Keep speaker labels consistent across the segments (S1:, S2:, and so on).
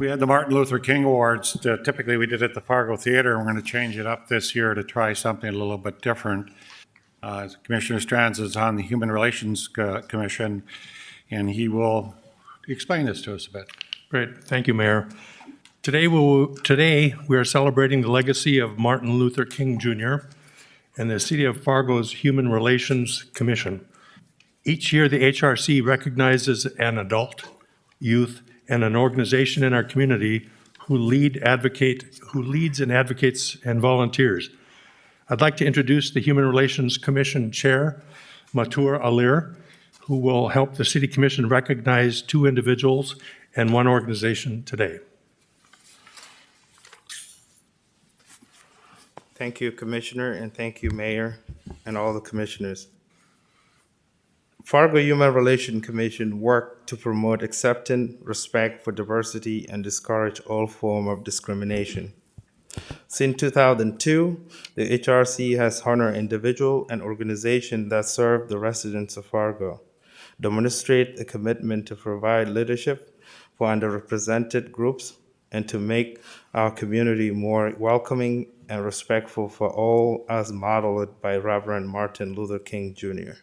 S1: We had the Martin Luther King Awards. Typically, we did it at the Fargo Theater, and we're going to change it up this year to try something a little bit different. Commissioner Strands is on the Human Relations Commission, and he will explain this to us a bit.
S2: Great. Thank you, Mayor. Today we are celebrating the legacy of Martin Luther King Jr. and the City of Fargo's Human Relations Commission. Each year, the HRC recognizes an adult, youth, and an organization in our community who leads and advocates and volunteers. I'd like to introduce the Human Relations Commission Chair, Matur Alir, who will help the City Commission recognize 2 individuals and 1 organization today.
S3: Thank you, Commissioner, and thank you, Mayor, and all the commissioners. Fargo Human Relations Commission work to promote acceptance, respect for diversity, and discourage all forms of discrimination. Since 2002, the HRC has honored individuals and organizations that serve the residents of Fargo, demonstrate a commitment to provide leadership for underrepresented groups, and to make our community more welcoming and respectful for all, as modeled by Reverend Martin Luther King Jr.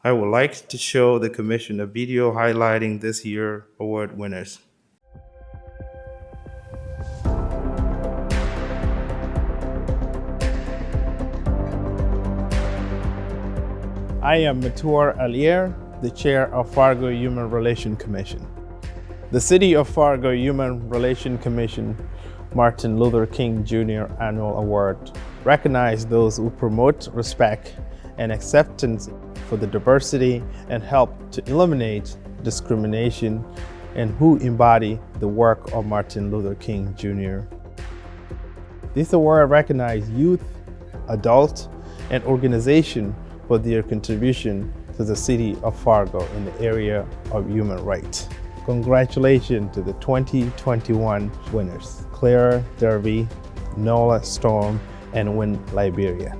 S3: I would like to show the Commission a video highlighting this year's award winners. I am Matur Alir, the Chair of Fargo Human Relations Commission. The City of Fargo Human Relations Commission Martin Luther King Jr. Annual Award recognizes those who promote respect and acceptance for the diversity and help to eliminate discrimination and who embody the work of Martin Luther King Jr. This award recognizes youth, adults, and organizations for their contribution to the City of Fargo in the area of human rights. Congratulations to the 2021 winners, Clara Derby, Nola Storm, and Win Liberia.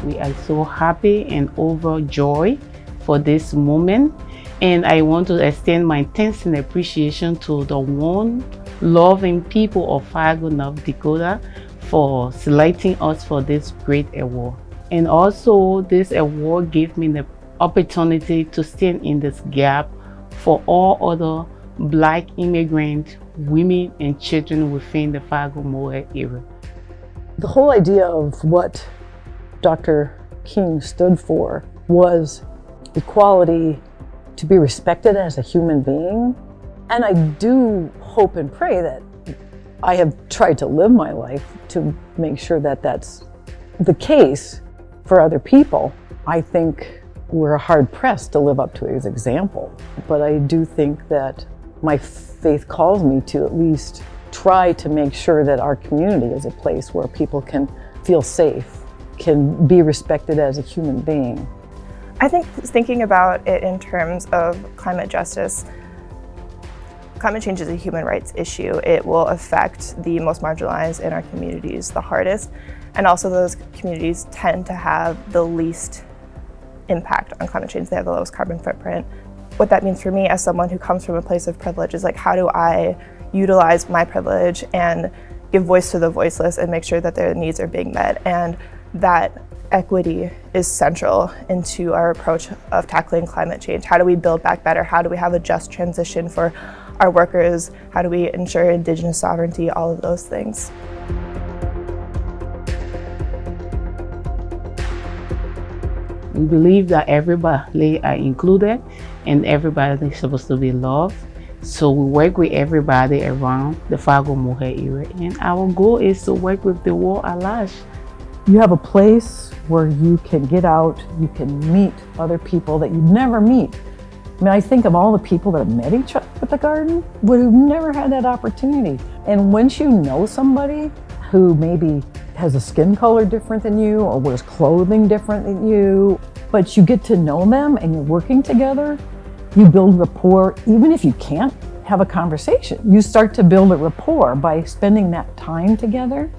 S4: We are so happy and overjoyed for this moment. And I want to extend my thanks and appreciation to the one loving people of Fargo, North Dakota for selecting us for this great award. And also this award gave me the opportunity to stand in this gap for all other Black immigrant women and children within the Fargo-Moorhead area.
S5: The whole idea of what Dr. King stood for was equality, to be respected as a human being. And I do hope and pray that I have tried to live my life to make sure that that's the case for other people. I think we're hard pressed to live up to his example. But I do think that my faith calls me to at least try to make sure that our community is a place where people can feel safe, can be respected as a human being.
S6: I think thinking about it in terms of climate justice, climate change is a human rights issue. It will affect the most marginalized in our communities the hardest, and also those communities tend to have the least impact on climate change. They have the lowest carbon footprint. What that means for me as someone who comes from a place of privilege is like, how do I utilize my privilege and give voice to the voiceless and make sure that their needs are being met? And that equity is central into our approach of tackling climate change. How do we build back better? How do we have a just transition for our workers? How do we ensure Indigenous sovereignty? All of those things.
S4: We believe that everybody are included and everybody is supposed to be loved. So we work with everybody around the Fargo-Moorhead area. And our goal is to work with the world at large.
S5: You have a place where you can get out, you can meet other people that you'd never meet. I mean, I think of all the people that have met each other at the garden, but who've never had that opportunity. And once you know somebody who maybe has a skin color different than you or wears clothing different than you, but you get to know them and you're working together, you build rapport. Even if you can't have a conversation, you start to build a rapport by spending that time together.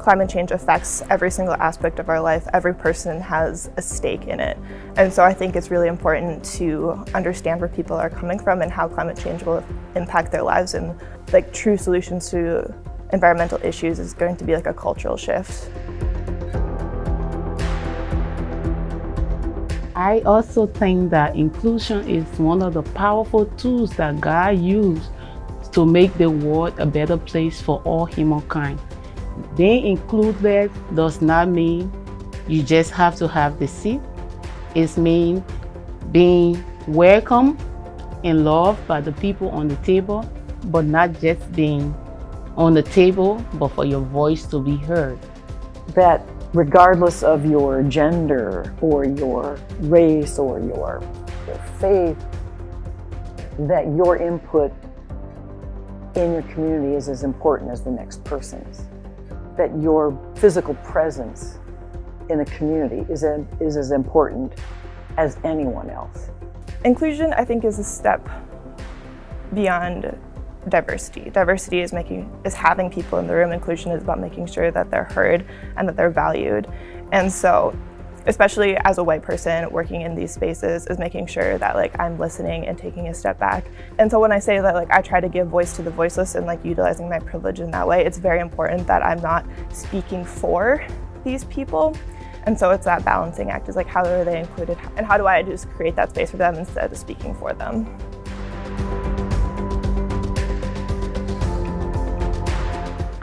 S6: climate change affects every single aspect of our life. Every person has a stake in it. And so I think it's really important to understand where people are coming from and how climate change will impact their lives, and like true solutions to environmental issues is going to be like a cultural shift.
S4: I also think that inclusion is one of the powerful tools that God used to make the world a better place for all humankind. Being included does not mean you just have to have the seat. It means being welcome and loved by the people on the table, but not just being on the table, but for your voice to be heard.
S5: That regardless of your gender or your race or your faith, that your input in your community is as important as the next person's. That your physical presence in a community is as important as anyone else.
S6: Inclusion, I think, is a step beyond diversity. Diversity is having people in the room. Inclusion is about making sure that they're heard and that they're valued. And so, especially as a white person working in these spaces, is making sure that like I'm listening and taking a step back. And so when I say that like I try to give voice to the voiceless and like utilizing my privilege in that way, it's very important that I'm not speaking for these people. And so it's that balancing act, is like how are they included and how do I just create that space for them instead of speaking for them.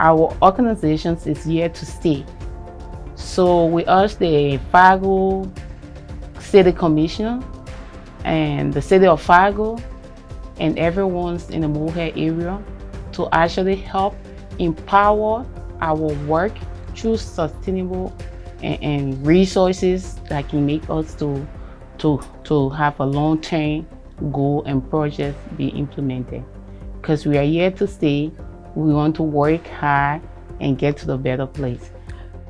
S4: Our organizations is here to stay. So we urge the Fargo City Commissioner and the City of Fargo and everyone in the Moorhead area to actually help empower our work through sustainable and resources that can make us to have a long-term goal and projects be implemented. Because we are here to stay, we want to work hard and get to the better place.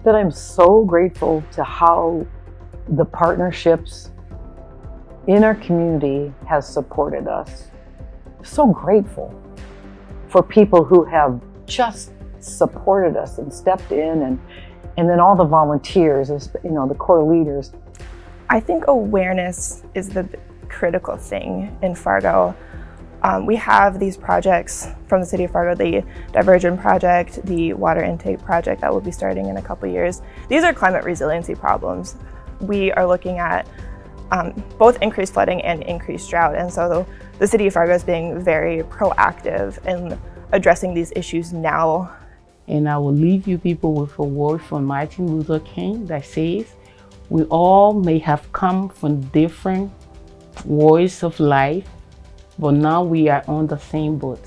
S5: That I'm so grateful to how the partnerships in our community has supported us. So grateful for people who have just supported us and stepped in, and then all the volunteers, you know, the core leaders.
S6: I think awareness is the critical thing in Fargo. We have these projects from the City of Fargo, the Diversion Project, the Water Intake Project that will be starting in a couple years. These are climate resiliency problems. We are looking at both increased flooding and increased drought, and so the City of Fargo is being very proactive in addressing these issues now.
S4: And I will leave you people with a word from Martin Luther King that says, we all may have come from different walks of life, but now we are on the same boat.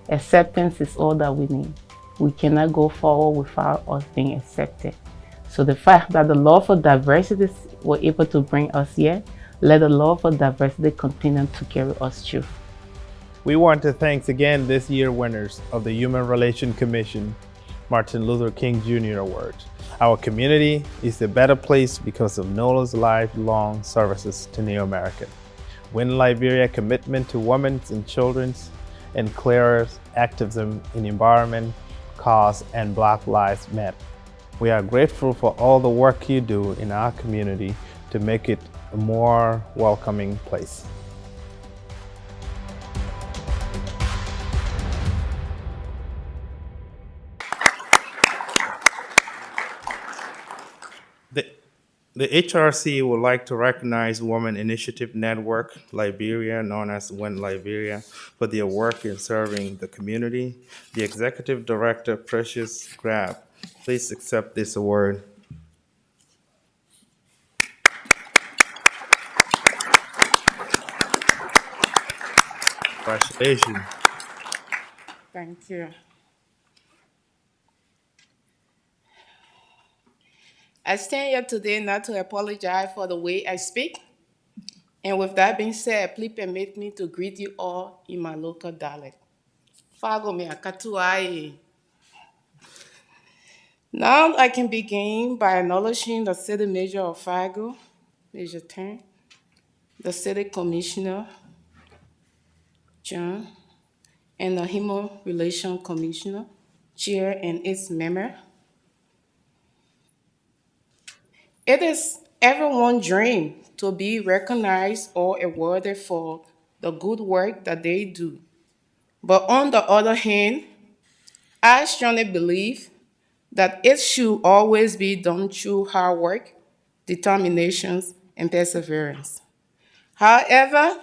S4: Acceptance is all that we need. We cannot go forward without us being accepted. So the fact that the love for diversity were able to bring us here, let the love for diversity continue to carry us through.
S3: We want to thank again this year's winners of the Human Relations Commission Martin Luther King Jr Award. Our community is a better place because of Nola's lifelong services to Native American. Win Liberia commitment to women's and children's, and Claire's activism in environment, cause, and Black Lives Matter. We are grateful for all the work you do in our community to make it a more welcoming place. The HRC would like to recognize Women Initiative Network Liberia, known as WIN Liberia, for their work in serving the community. The Executive Director, Precious Grab, please accept this award. Congratulations.
S4: Thank you. I stand here today not to apologize for the way I speak. And with that being said, please permit me to greet you all in my local dialect. Fargo me akatuai. Now I can begin by acknowledging the City Manager of Fargo, Major Turn, the City Commissioner, John, and the Human Relations Commissioner, Chair and its member, It is everyone's dream to be recognized or awarded for the good work that they do. But on the other hand, I strongly believe that it should always be done through hard work, determination, and perseverance. However,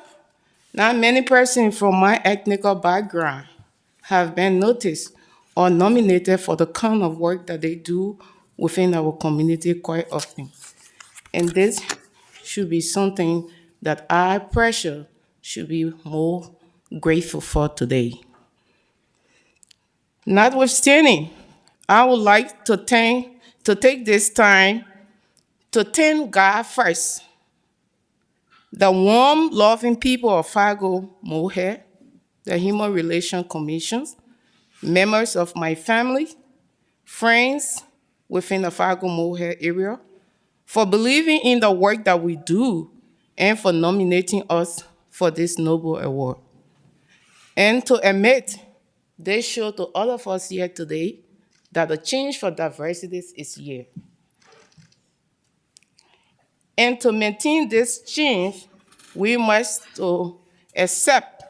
S4: not many persons from my ethnic background have been noticed or nominated for the kind of work that they do within our community quite often. And this should be something that I pressure should be more grateful for today. Notwithstanding, I would like to take this time to thank God first, the warm, loving people of Fargo Moorhead, the Human Relations Commissions, members of my family, friends within the Fargo Moorhead area, for believing in the work that we do and for nominating us for this noble award. And to admit, they show to all of us here today that the change for diversity is here. And to maintain this change, we must accept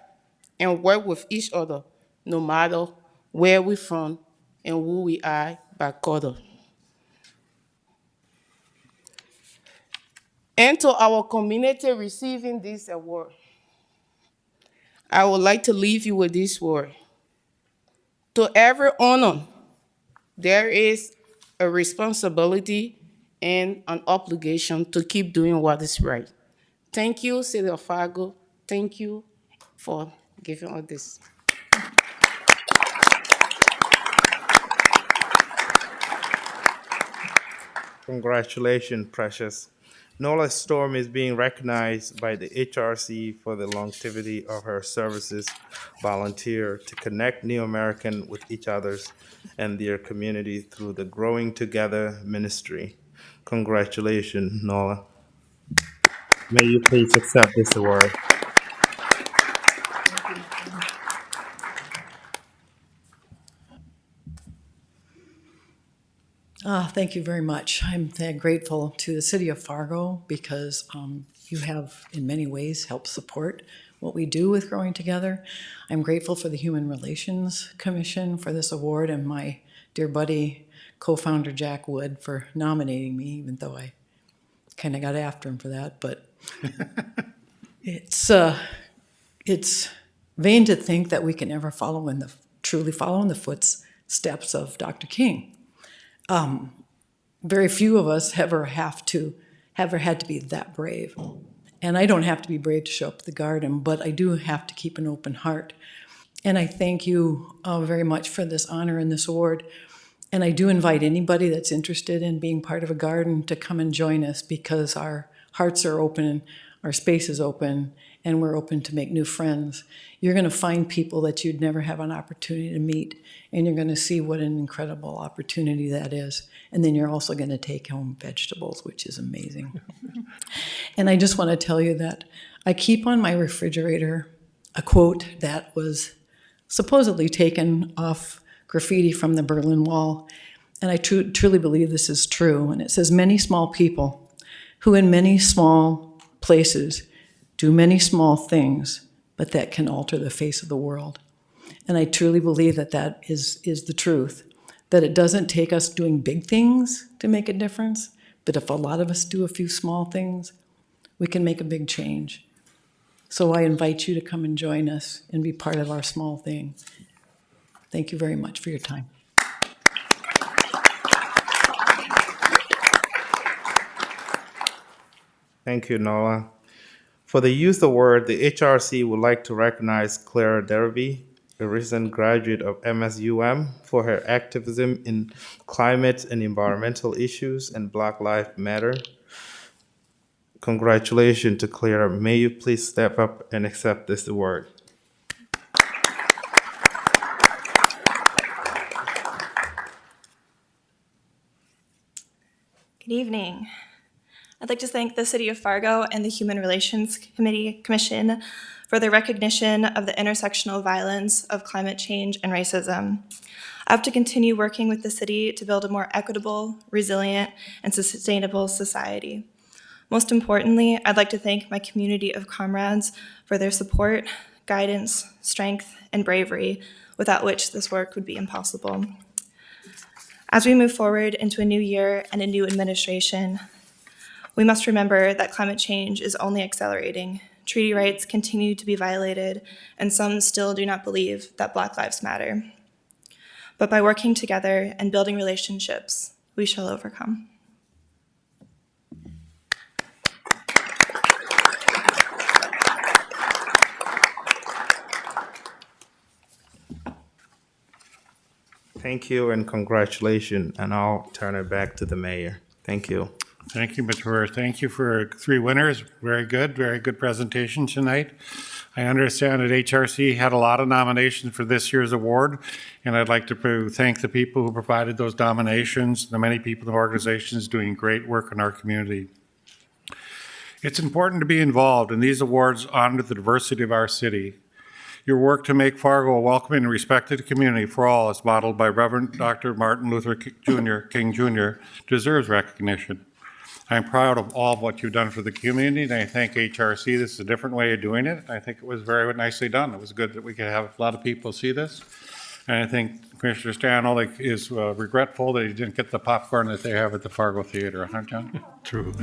S4: and work with each other, no matter where we're from and who we are by color. And to our community receiving this award, I would like to leave you with this word. To every honor, there is a responsibility and an obligation to keep doing what is right. Thank you, City of Fargo. Thank you for giving us this.
S3: Congratulations, Precious. Nola Storm is being recognized by the HRC for the longevity of her services volunteer to connect New American with each others and their community through the Growing Together ministry. Congratulations, Nola. May you please accept this award.
S7: Thank you very much. I'm grateful to the City of Fargo because you have, in many ways, helped support what we do with Growing Together. I'm grateful for the Human Relations Commission for this award and my dear buddy, co-founder Jack Wood, for nominating me, even though I kind of got after him for that. But it's vain to think that we can ever truly follow in the footsteps of Dr. King. Very few of us ever had to be that brave. And I don't have to be brave to show up at the garden, but I do have to keep an open heart. And I thank you very much for this honor and this award. And I do invite anybody that's interested in being part of a garden to come and join us, because our hearts are open, our space is open, and we're open to make new friends. You're going to find people that you'd never have an opportunity to meet, and you're going to see what an incredible opportunity that is. And then you're also going to take home vegetables, which is amazing. And I just want to tell you that I keep on my refrigerator a quote that was supposedly taken off graffiti from the Berlin Wall, and I truly believe this is true. And it says, "Many small people who in many small places do many small things, but that can alter the face of the world." And I truly believe that that is the truth, that it doesn't take us doing big things to make a difference, but if a lot of us do a few small things, we can make a big change. So I invite you to come and join us and be part of our small thing. Thank you very much for your time.
S3: Thank you, Nola. For the Youth Award, the HRC would like to recognize Clara Derby, a recent graduate of MSUM, for her activism in climate and environmental issues and Black Lives Matter. Congratulations to Clara. May you please step up and accept this award.
S6: Good evening. I'd like to thank the City of Fargo and the Human Relations Commission for the recognition of the intersectional violence of climate change and racism. I hope to continue working with the city to build a more equitable, resilient, and sustainable society. Most importantly, I'd like to thank my community of comrades for their support, guidance, strength, and bravery, without which this work would be impossible. As we move forward into a new year and a new administration, we must remember that climate change is only accelerating. Treaty rights continue to be violated, and some still do not believe that Black Lives Matter. But by working together and building relationships, we shall overcome.
S3: Thank you and congratulations, and I'll turn it back to the mayor. Thank you.
S1: Thank you, Matur. Thank you for 3 winners. Very good presentation tonight. I understand that HRC had a lot of nominations for this year's award, and I'd like to thank the people who provided those nominations, the many people and organizations doing great work in our community. It's important to be involved, and these awards honor the diversity of our city. Your work to make Fargo a welcoming and respected community for all, as modeled by Reverend Dr. Martin Luther King Jr., deserves recognition. I'm proud of all of what you've done for the community, and I thank HRC. This is a different way of doing it. I think it was very nicely done. It was good that we could have a lot of people see this. And I think Commissioner Stanley is regretful that he didn't get the popcorn that they have at the Fargo Theater, huh, John?
S2: True.